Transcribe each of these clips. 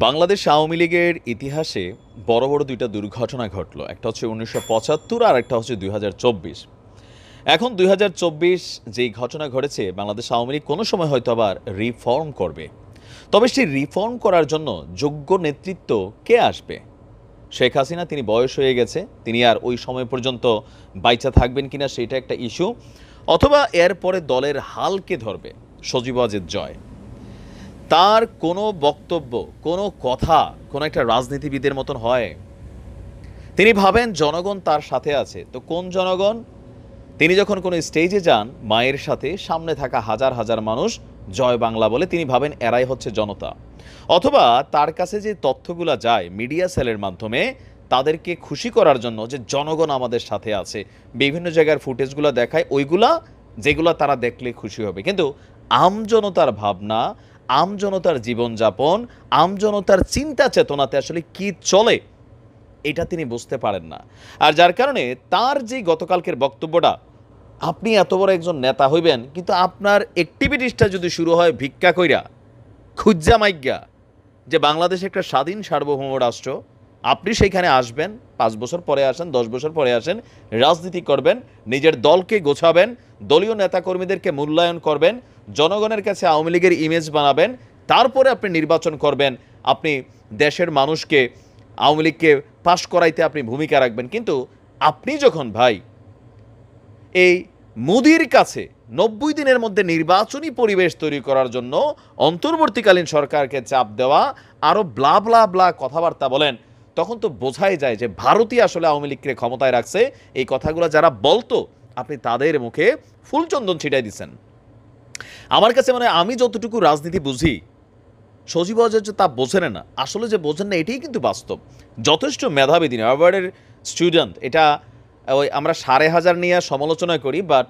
বাংলাদেশ আওয়ামী লীগের ইতিহাসে বড় বড় দুইটা দুর্ঘটনা ঘটলো। একটা হচ্ছে ১৯৭৫ আর একটা হচ্ছে ২০২৪। এখন ২০২৪ যেই ঘটনা ঘটেছে, বাংলাদেশ আওয়ামী লীগ কোনো সময় হয়তো আবার রিফর্ম করবে। তবে সেই রিফর্ম করার জন্য যোগ্য নেতৃত্ব কে আসবে? শেখ হাসিনা, তিনি বয়স হয়ে গেছে, তিনি আর ওই সময় পর্যন্ত বাইচা থাকবেন কিনা সেটা একটা ইস্যু। অথবা এরপরে দলের হাল কে ধরবে? সজীব ওয়াজেদ জয়, তার কোনো বক্তব্য, কোনো কথা কোনো একটা রাজনীতিবিদের মতন হয়? তিনি ভাবেন জনগণ তার সাথে আছে। তো কোন জনগণ? তিনি যখন কোনো স্টেজে যান মায়ের সাথে, সামনে থাকা হাজার হাজার মানুষ জয় বাংলা বলে, তিনি ভাবেন এরাই হচ্ছে জনতা। অথবা তার কাছে যে তথ্যগুলা যায় মিডিয়া সেলের মাধ্যমে, তাদেরকে খুশি করার জন্য যে জনগণ আমাদের সাথে আছে, বিভিন্ন জায়গার ফুটেজগুলো দেখায়, ওইগুলা যেগুলা তারা দেখলে খুশি হবে। কিন্তু আমজনতার ভাবনা, আমজনতার জীবনযাপন, আমজনতার চিন্তা চেতনাতে আসলে কি চলে, এটা তিনি বুঝতে পারেন না। আর যার কারণে তার যে গতকালকের বক্তব্যটা, আপনি এত বড় একজন নেতা হইবেন, কিন্তু আপনার অ্যাক্টিভিটিসটা যদি শুরু হয় ভিক্ষা কইরা, খুজ্জা মাইজ্ঞা, যে বাংলাদেশ একটা স্বাধীন সার্বভৌম রাষ্ট্র, আপনি সেইখানে আসবেন, ৫ বছর পরে আসেন, ১০ বছর পরে আসেন, রাজনীতি করবেন, নিজের দলকে গোছাবেন, দলীয় নেতাকর্মীদেরকে মূল্যায়ন করবেন, জনগণের কাছে আওয়ামী লীগের ইমেজ বানাবেন, তারপরে আপনি নির্বাচন করবেন, আপনি দেশের মানুষকে, আওয়ামী লীগকে পাশ করাইতে আপনি ভূমিকা রাখবেন। কিন্তু আপনি যখন ভাই এই মোদির কাছে ৯০ দিনের মধ্যে নির্বাচনী পরিবেশ তৈরি করার জন্য অন্তর্বর্তীকালীন সরকারকে চাপ দেওয়া, আরও ব্লা ব্লা ব্লা কথাবার্তা বলেন, তখন তো বোঝাই যায় যে ভারতই আসলে আওয়ামী লীগকে ক্ষমতায় রাখছে। এই কথাগুলো যারা বলতো, আপনি তাদের মুখে ফুলচন্দন ছিটাই দিচ্ছেন। আমার কাছে মানে, আমি যতটুকু রাজনীতি বুঝি, সজীব ওয়াজেদ যে তা বোঝেন না, আসলে যে বোঝেন না এটাই কিন্তু বাস্তব। যথেষ্ট মেধাবী তিনি, হার্ভার্ডের স্টুডেন্ট। এটা ওই আমরা ৫,৫০০ নিয়ে সমালোচনা করি, বাট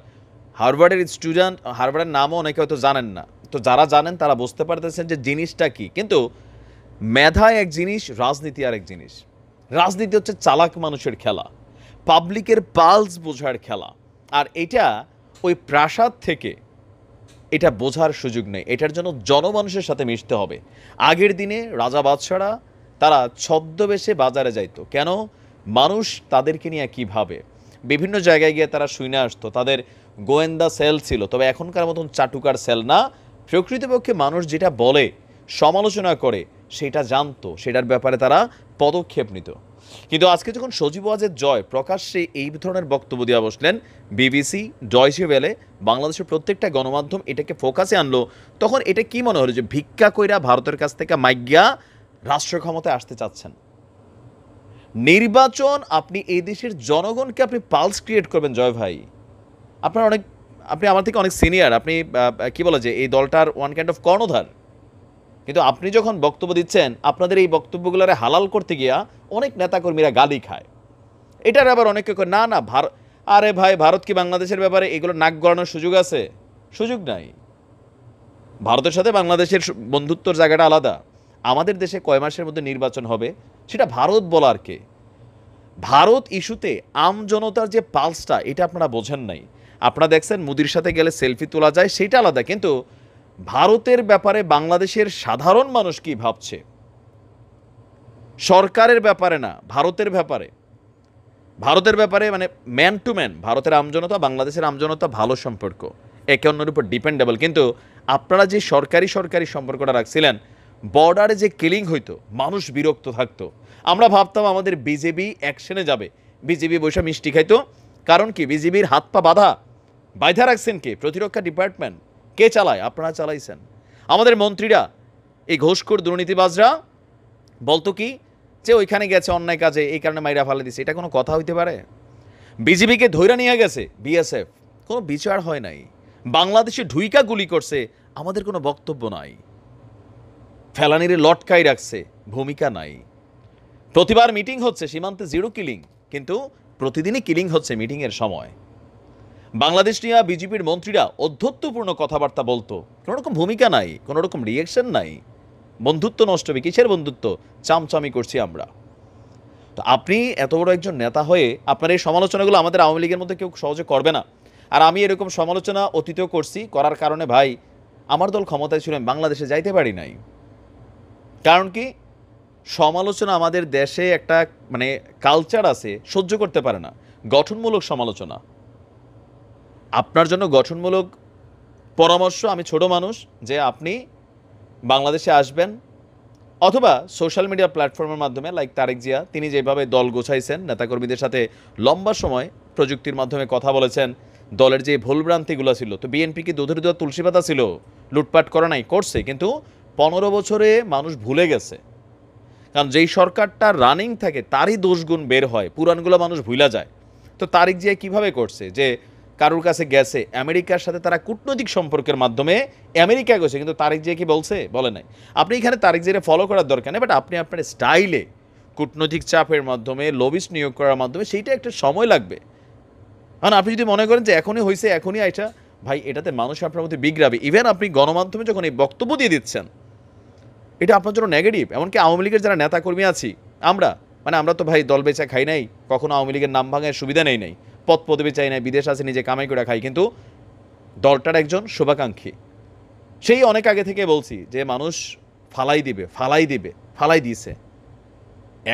হার্ভার্ডের স্টুডেন্ট, হার্ভার্ডের নামও অনেকে হয়তো জানেন না। তো যারা জানেন তারা বুঝতে পারতেছেন যে জিনিসটা কি। কিন্তু মেধা এক জিনিস, রাজনীতি আর এক জিনিস। রাজনীতি হচ্ছে চালাক মানুষের খেলা, পাবলিকের পালস বোঝার খেলা। আর এটা ওই প্রাসাদ থেকে এটা বোঝার সুযোগ নেই। এটার জন্য জনমানুষের সাথে মিশতে হবে। আগের দিনে রাজা বাদশারা তারা ছদ্মবেশে বাজারে যাইতো কেন? মানুষ তাদেরকে নিয়ে কী ভাবে, বিভিন্ন জায়গায় গিয়ে তারা শুনে আসতো, তাদের গোয়েন্দা সেল ছিল। তবে এখনকার মতন চাটুকার সেল না। প্রকৃতপক্ষে মানুষ যেটা বলে, সমালোচনা করে, সেটা জানতো, সেটার ব্যাপারে তারা পদক্ষেপ নিত। কিন্তু আজকে যখন সজীব ওয়াজেদ জয় প্রকাশ্যে এই ধরনের বক্তব্য দিয়ে বসলেন, বিবিসি, ডয়চে ওয়েলে, বাংলাদেশের প্রত্যেকটা গণমাধ্যম এটাকে ফোকাসে আনলো, তখন এটা কি মনে হলো যে ভিক্ষা কইরা ভারতের কাছ থেকে মাইগ্যা রাষ্ট্র ক্ষমতায় আসতে চাচ্ছেন? নির্বাচন, আপনি এই দেশের জনগণকে আপনি পালস ক্রিয়েট করবেন জয় ভাই। আপনার অনেক, আপনি আমার থেকে অনেক সিনিয়র, আপনি কি বলে যে এই দলটার ওয়ান কাইন্ড অফ কর্ণধার। কিন্তু আপনি যখন বক্তব্য দিচ্ছেন, আপনাদের এই বক্তব্যগুলোরে হালাল করতে গিয়া অনেক নেতাকর্মীরা গালি খায়। এটার আবার অনেকে কয় না না ভারত, আরে ভাই ভারত কি বাংলাদেশের ব্যাপারে এগুলো নাক গলানোর সুযোগ আছে? সুযোগ নাই। ভারতের সাথে বাংলাদেশের বন্ধুত্বর জায়গাটা আলাদা। আমাদের দেশে কয় মাসের মধ্যে নির্বাচন হবে সেটা ভারত বলার কে? ভারত ইস্যুতে আমজনতার যে পালসটা, এটা আপনারা বোঝেন নাই। আপনারা দেখছেন মোদির সাথে গেলে সেলফি তোলা যায়, সেটা আলাদা। কিন্তু ভারতের ব্যাপারে বাংলাদেশের সাধারণ মানুষ কি ভাবছে, সরকারের ব্যাপারে না, ভারতের ব্যাপারে, ভারতের ব্যাপারে মানে ম্যান টু ম্যান ভারতের আমজনতা বাংলাদেশের আমজনতা ভালো সম্পর্ক, একে অন্যের উপর ডিপেন্ডেবল। কিন্তু আপনারা যে সরকারি সরকারি সম্পর্কটা রাখছিলেন, বর্ডারে যে কিলিং হইতো, মানুষ বিরক্ত থাকতো। আমরা ভাবতাম আমাদের বিজেপি অ্যাকশনে যাবে, বিজেপি বৈশা মিষ্টি খাইতো। কারণ কি? বিজেপির হাত পা বাঁধা, বাইধা রাখছেন কে? প্রতিরক্ষা ডিপার্টমেন্ট। কে চালায়? আপনারা চালাইছেন। আমাদের মন্ত্রীরা, এই ঘোষখোর দুর্নীতিবাজরা বলতো কি যে ওইখানে গেছে অন্যায় কাজে, এই কারণে মাইরা ফালে দিছে। এটা কোনো কথা হইতে পারে? বিজেপিকে ধইরা নিয়ে গেছে বিএসএফ, কোনো বিচার হয় নাই। বাংলাদেশে ঢুইকা গুলি করছে, আমাদের কোনো বক্তব্য নাই। ফেলানিরে লটকাই রাখছে, ভূমিকা নাই। প্রতিবার মিটিং হচ্ছে, সীমান্তে জিরো কিলিং, কিন্তু প্রতিদিনই কিলিং হচ্ছে মিটিংয়ের সময়। বাংলাদেশ নিয়ে বিজেপির মন্ত্রীরা অধ্যত্বপূর্ণ কথাবার্তা বলতো, কোনো রকম ভূমিকা নাই, কোনো রকম রিয়েকশন নাই। বন্ধুত্ব নষ্ট হবে, কিসের বন্ধুত্ব? চামচামি করছি আমরা। তো আপনি এত বড় একজন নেতা হয়ে আপনার এই সমালোচনাগুলো আমাদের আওয়ামী লীগের মধ্যে কেউ সহজে করবে না। আর আমি এরকম সমালোচনা অতীতেও করছি, করার কারণে ভাই আমার দল ক্ষমতায় ছিল, আমি বাংলাদেশে যাইতে পারি নাই। কারণ কি? সমালোচনা আমাদের দেশে একটা মানে কালচার আছে, সহ্য করতে পারে না গঠনমূলক সমালোচনা। আপনার জন্য গঠনমূলক পরামর্শ, আমি ছোট মানুষ, যে আপনি বাংলাদেশে আসবেন অথবা সোশ্যাল মিডিয়া প্ল্যাটফর্মের মাধ্যমে লাইক তারেক জিয়া, তিনি যেভাবে দল গোছাইছেন, নেতাকর্মীদের সাথে লম্বা সময় প্রযুক্তির মাধ্যমে কথা বলেছেন, দলের যে ভুলভ্রান্তিগুলো ছিল, তো বিএনপি কি দুধের দুধ তুলসী পাতা ছিল? লুটপাট করা নাই, করছে, কিন্তু 15 বছরে মানুষ ভুলে গেছে। কারণ যেই সরকারটা রানিং থাকে তারই দোষগুণ বের হয়, পুরানগুলো মানুষ ভুলা যায়। তো তারেক জিয়া কীভাবে করছে যে কারোর কাছে গেছে, আমেরিকার সাথে তারা কূটনৈতিক সম্পর্কের মাধ্যমে আমেরিকা গেছে, কিন্তু তারেক জিয়া কি বলছে? বলে নাই। আপনি এখানে তারেক জিয়ারে ফলো করার দরকার নেই, বাট আপনি আপনার স্টাইলে কূটনৈতিক চাপের মাধ্যমে, লবিস্ট নিয়োগ করার মাধ্যমে, সেইটা একটা সময় লাগবে। কারণ আপনি যদি মনে করেন যে এখনই হয়েছে, এখনই আইটা, ভাই এটাতে মানুষ আপনার মধ্যে বিগ্রাবে। ইভেন আপনি গণমাধ্যমে যখন এই বক্তব্য দিয়ে দিচ্ছেন, এটা আপনার জন্য নেগেটিভ। এমনকি আওয়ামী লীগের যারা নেতাকর্মী আছি আমরা তো ভাই দল বেচা খাই নাই, কখনো আওয়ামী লীগের নাম ভাঙার সুবিধা নেই নাই, পদ পদবি চাই নাই, বিদেশ আছে, নিজে কামাই করে খাই, কিন্তু দলটার একজন শুভাকাঙ্ক্ষী। সেই অনেক আগে থেকে বলছি যে মানুষ ফালাই দিয়েছে।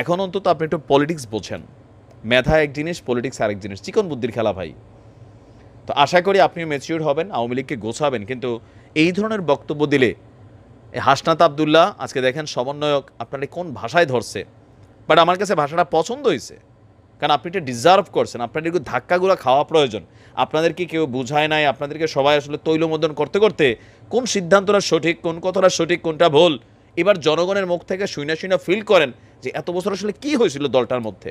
এখন অন্তত আপনি একটু পলিটিক্স বোঝেন। মেধা এক জিনিস, পলিটিক্স আরেক জিনিস, চিকন বুদ্ধির খেলা ভাই। তো আশা করি আপনিও ম্যাচিউর হবেন, আওয়ামী লীগকে গোছাবেন, কিন্তু এই ধরনের বক্তব্য দিলে হাসনাত আবদুল্লাহ আজকে দেখেন সমন্বয়ক আপনারা কোন ভাষায় ধরছে, বাট আমার কাছে ভাষাটা পছন্দ হয়েছে, কারণ আপনি এটা ডিজার্ভ করছেন। আপনাদের একটু ধাক্কাগুলো খাওয়া প্রয়োজন। আপনাদেরকে কেউ বুঝায় নাই, আপনাদেরকে সবাই আসলে তৈলমোদন করতে করতে কোন সিদ্ধান্তটা সঠিক, কোন কথাটা সঠিক, কোনটা ভুল, এবার জনগণের মুখ থেকে শুইনা ফিল করেন যে এত বছর আসলে কি হয়েছিল দলটার মধ্যে।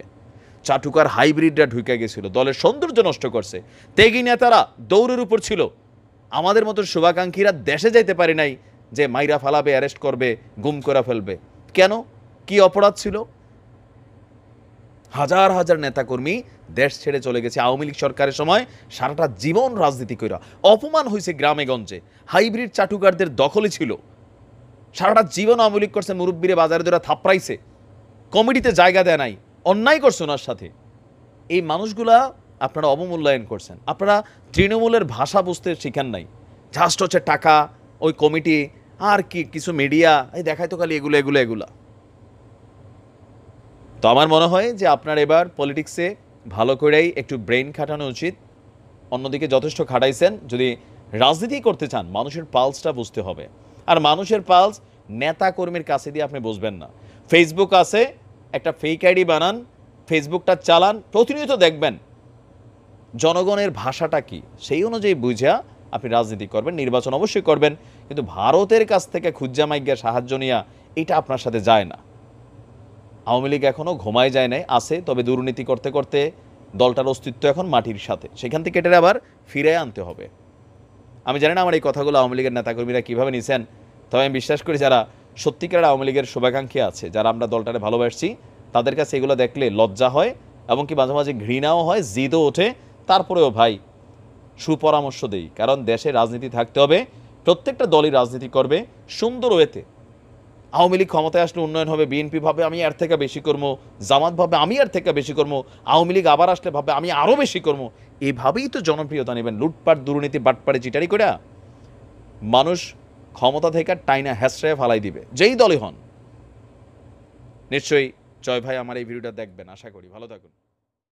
চাটুকার হাইব্রিডরা ঢুকে গেছিল, দলের সৌন্দর্য নষ্ট করছে, তেগি নেতারা দৌড়ের উপর ছিল, আমাদের মতো শুভাকাঙ্ক্ষীরা দেশে যাইতে পারি নাই যে মাইরা ফালাবে, অ্যারেস্ট করবে, গুম করে ফেলবে। কেন? কি অপরাধ ছিল? হাজার হাজার নেতাকর্মী দেশ ছেড়ে চলে গেছে আওয়ামী লীগ সরকারের সময়, সারাটা জীবন রাজনীতি কইরা অপমান হয়েছে গ্রামে গঞ্জে, হাইব্রিড চাটুকারদের দখলে ছিল, সারাটা জীবন আওয়ামী লীগ করছে, মুরব্বীরে বাজারে ধরে থাপড়াইছে, কমিটিতে জায়গা দেয় নাই, অন্যায় করছে ওনার সাথে। এই মানুষগুলা আপনারা অবমূল্যায়ন করছেন। আপনারা তৃণমূলের ভাষা বুঝতে শিখেন নাই, জাস্ট হচ্ছে টাকা, ওই কমিটি, আর কি কিছু মিডিয়া, এই দেখায় তো খালি এগুলা। তো আমার মনে হয় যে আপনার এবার পলিটিক্সে ভালো করেই একটু ব্রেন খাটানো উচিত। অন্যদিকে যথেষ্ট খাটাইছেন, যদি রাজনীতি করতে চান মানুষের পালসটা বুঝতে হবে। আর মানুষের পালস নেতা কর্মীর কাছে দিয়ে আপনি বুঝবেন না। ফেসবুক আছে, একটা ফেক আইডি বানান, ফেসবুকটা চালান, প্রতিনিয়ত দেখবেন জনগণের ভাষাটা কি, সেই অনুযায়ী বুঝা আপনি রাজনীতি করবেন, নির্বাচন অবশ্যই করবেন, কিন্তু ভারতের কাছ থেকে খুজ্জা মাইজ্ঞা সাহায্য নিয়া এটা আপনার সাথে যায় না। আওয়ামী লীগ এখনও ঘুমায় যায় নাই, আছে, তবে দুর্নীতি করতে করতে দলটার অস্তিত্ব এখন মাটির সাথে, সেখান থেকে এটা আবার ফিরে আনতে হবে। আমি জানি না আমার এই কথাগুলো আওয়ামী লীগের নেতাকর্মীরা কীভাবে নিছেন, তবে আমি বিশ্বাস করি যারা সত্যিকারের আওয়ামী লীগের শুভাকাঙ্ক্ষী আছে, যারা আমরা দলটারে ভালোবাসছি, তাদের কাছে এগুলো দেখলে লজ্জা হয়, এবং কি মাঝে মাঝে ঘৃণাও হয়, জিদও ওঠে। তারপরেও ভাই সুপরামর্শ দেই, কারণ দেশে রাজনীতি থাকতে হবে, প্রত্যেকটা দলই রাজনীতি করবে সুন্দর ওয়েতে। আওয়ামী লীগ ক্ষমতায় আসলে উন্নয়ন হবে, বিএনপি ভাবে আমি এর থেকে বেশি করবো, জামাত ভাবে আমি এর থেকে বেশি করবো, আওয়ামী লীগ আবার আসলে ভাবে আমি আরও বেশি করবো। এভাবেই তো জনপ্রিয়তা নেবেন, লুটপাট, দুর্নীতি, বাটপাড়ি, চিটারি করে মানুষ ক্ষমতা থেকে টাইনা হ্যাসড়ায় ফালাই দিবে, যেই দলই হন। নিশ্চয়ই জয় ভাই আমার এই ভিডিওটা দেখবেন, আশা করি। ভালো থাকুন।